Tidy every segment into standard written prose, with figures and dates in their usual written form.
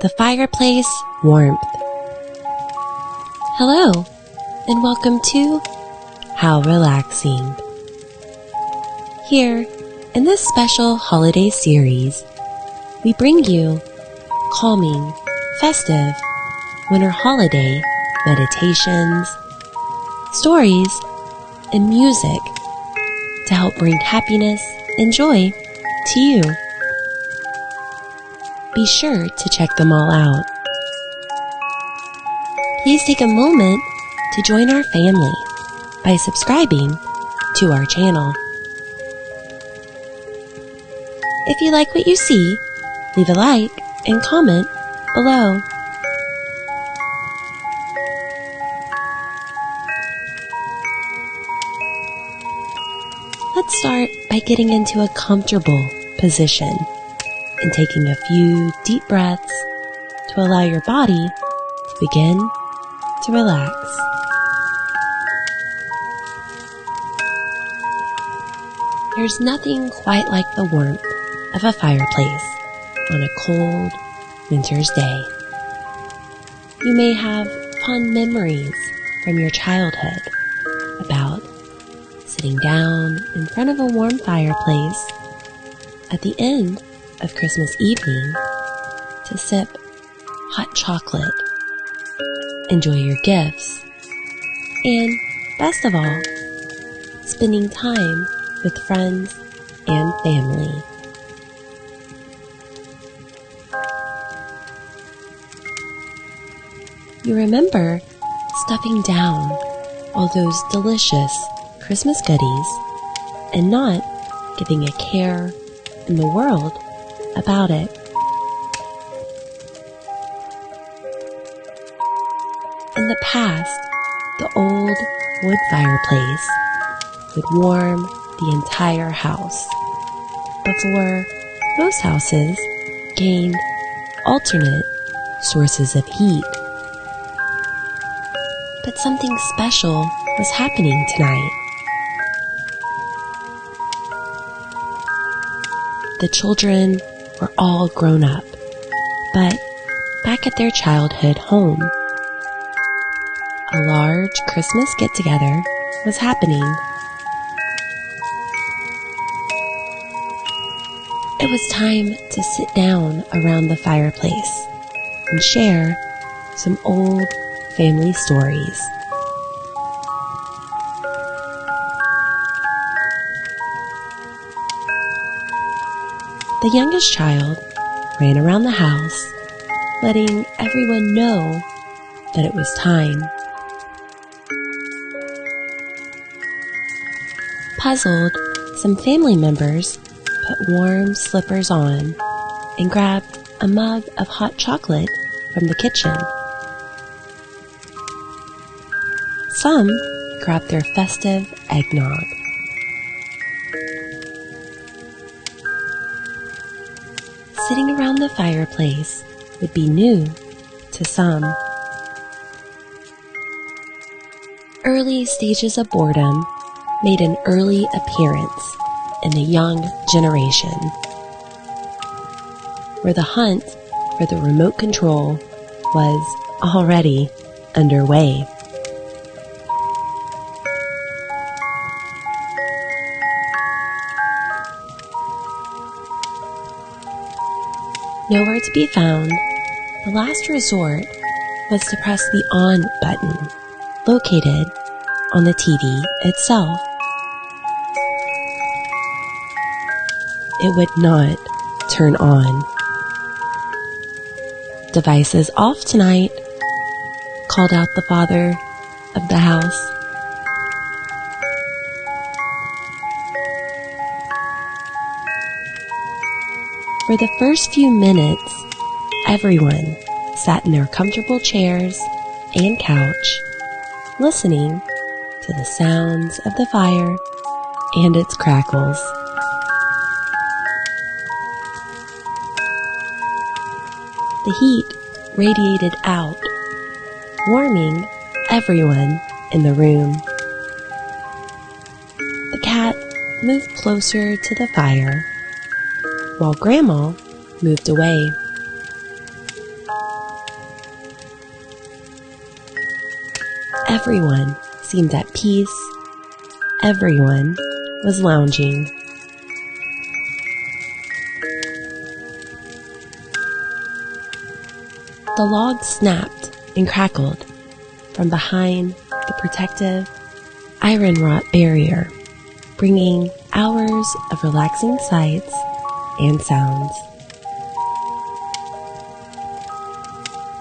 The fireplace warmth. Hello, and welcome to How Relaxing. Here, in this special holiday series, we bring you calming, festive, winter holiday meditations, stories, and music to help bring happiness and joy to you. Be sure to check them all out. Please take a moment to join our family by subscribing to our channel. If you like what you see, leave a like and comment below. Let's start by getting into a comfortable position and taking a few deep breaths to allow your body to begin to relax. There's nothing quite like the warmth of a fireplace on a cold winter's day. You may have fond memories from your childhood about sitting down in front of a warm fireplace at the end of Christmas evening to sip hot chocolate, enjoy your gifts, and best of all, spending time with friends and family. You remember stuffing down all those delicious Christmas goodies and not giving a care in the world about it. In the past, the old wood fireplace would warm the entire house before most houses gained alternate sources of heat. But something special was happening tonight. The children were all grown up, but back at their childhood home. A large Christmas get-together was happening. It was time to sit down around the fireplace and share some old family stories. The youngest child ran around the house, letting everyone know that it was time. Puzzled, some family members put warm slippers on and grabbed a mug of hot chocolate from the kitchen. Some grabbed their festive eggnog. Sitting around the fireplace would be new to some. Early stages of boredom made an early appearance in the young generation, where the hunt for the remote control was already underway. Nowhere to be found, the last resort was to press the on button located on the TV itself. It would not turn on. "Devices off tonight," called out the father of the house. For the first few minutes, everyone sat in their comfortable chairs and couch, listening to the sounds of the fire and its crackles. The heat radiated out, warming everyone in the room. The cat moved closer to the fire, while Grandma moved away. Everyone seemed at peace. Everyone was lounging. The log snapped and crackled from behind the protective iron wrought barrier, bringing hours of relaxing sights and sounds.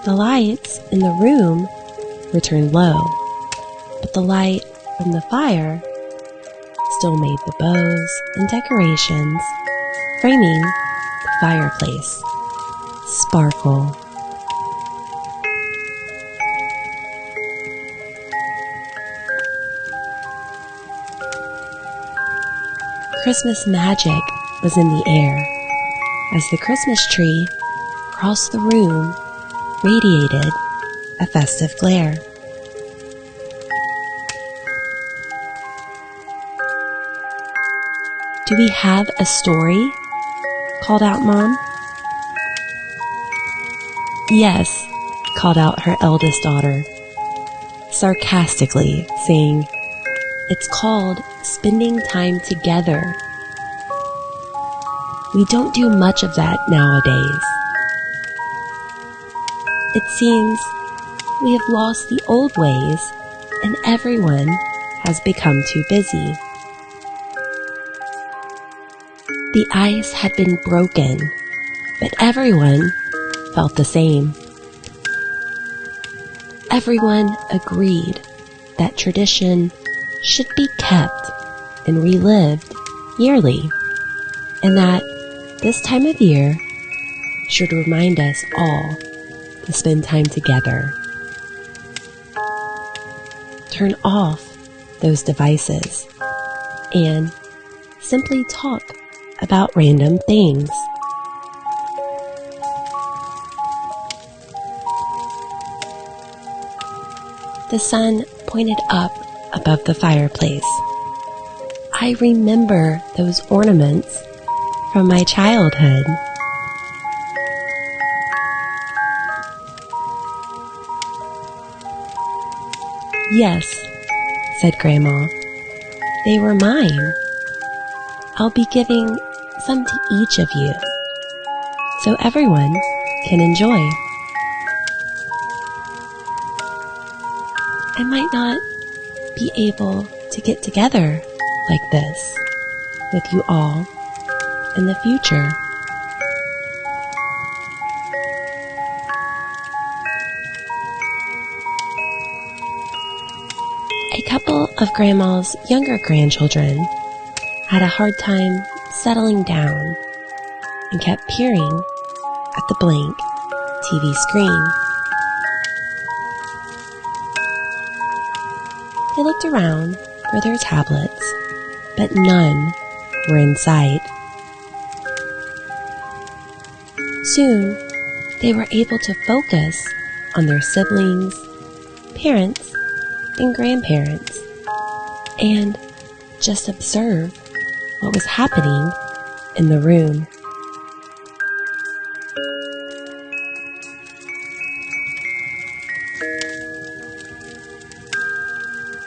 The lights in the room were turned low, but the light from the fire still made the bows and decorations framing the fireplace sparkle. Christmas magic was in the air as the Christmas tree across the room radiated a festive glare. "Do we have a story?" called out Mom. "Yes," called out her eldest daughter, sarcastically saying, "It's called spending time together. We don't do much of that nowadays. It seems we have lost the old ways and everyone has become too busy." The ice had been broken, but everyone felt the same. Everyone agreed that tradition should be kept and relived yearly, and that this time of year should remind us all to spend time together. Turn off those devices and simply talk about random things. The sun pointed up above the fireplace. I remember those ornaments from my childhood. "Yes," said Grandma, "they were mine. I'll be giving some to each of you, so everyone can enjoy. I might not be able to get together like this with you all in the future." A couple of Grandma's younger grandchildren had a hard time settling down and kept peering at the blank TV screen. They looked around for their tablets, but none were in sight. Soon, they were able to focus on their siblings, parents, and grandparents, and just observe what was happening in the room.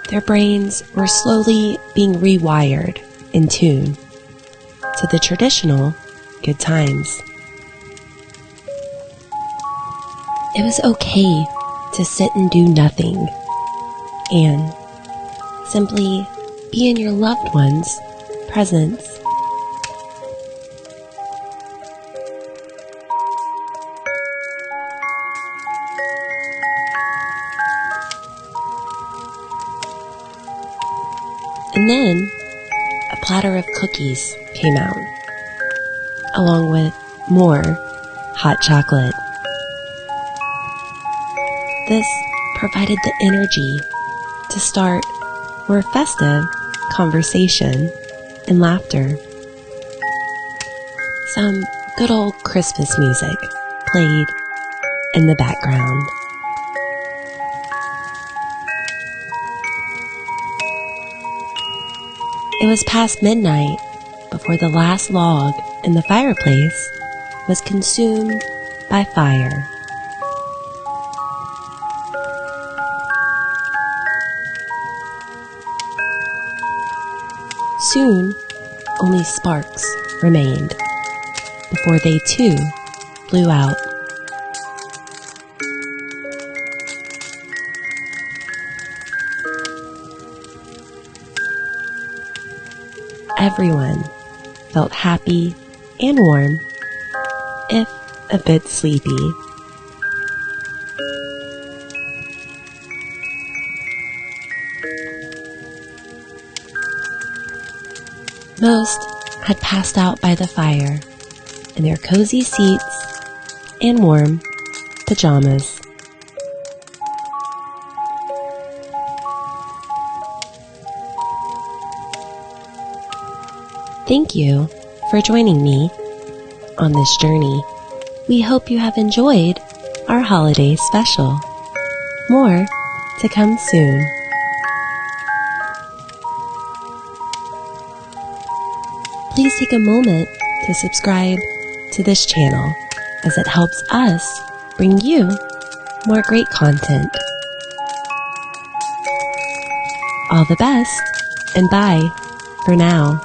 Their brains were slowly being rewired in tune to the traditional good times. It was okay to sit and do nothing and simply be in your loved ones' presence. And then a platter of cookies came out, along with more hot chocolate. This provided the energy to start more festive conversation and laughter. Some good old Christmas music played in the background. It was past midnight before the last log in the fireplace was consumed by fire. Soon, only sparks remained before they too blew out. Everyone felt happy and warm, if a bit sleepy. Most had passed out by the fire in their cozy seats and warm pajamas. Thank you for joining me on this journey. We hope you have enjoyed our holiday special. More to come soon. Please take a moment to subscribe to this channel, as it helps us bring you more great content. All the best, and bye for now.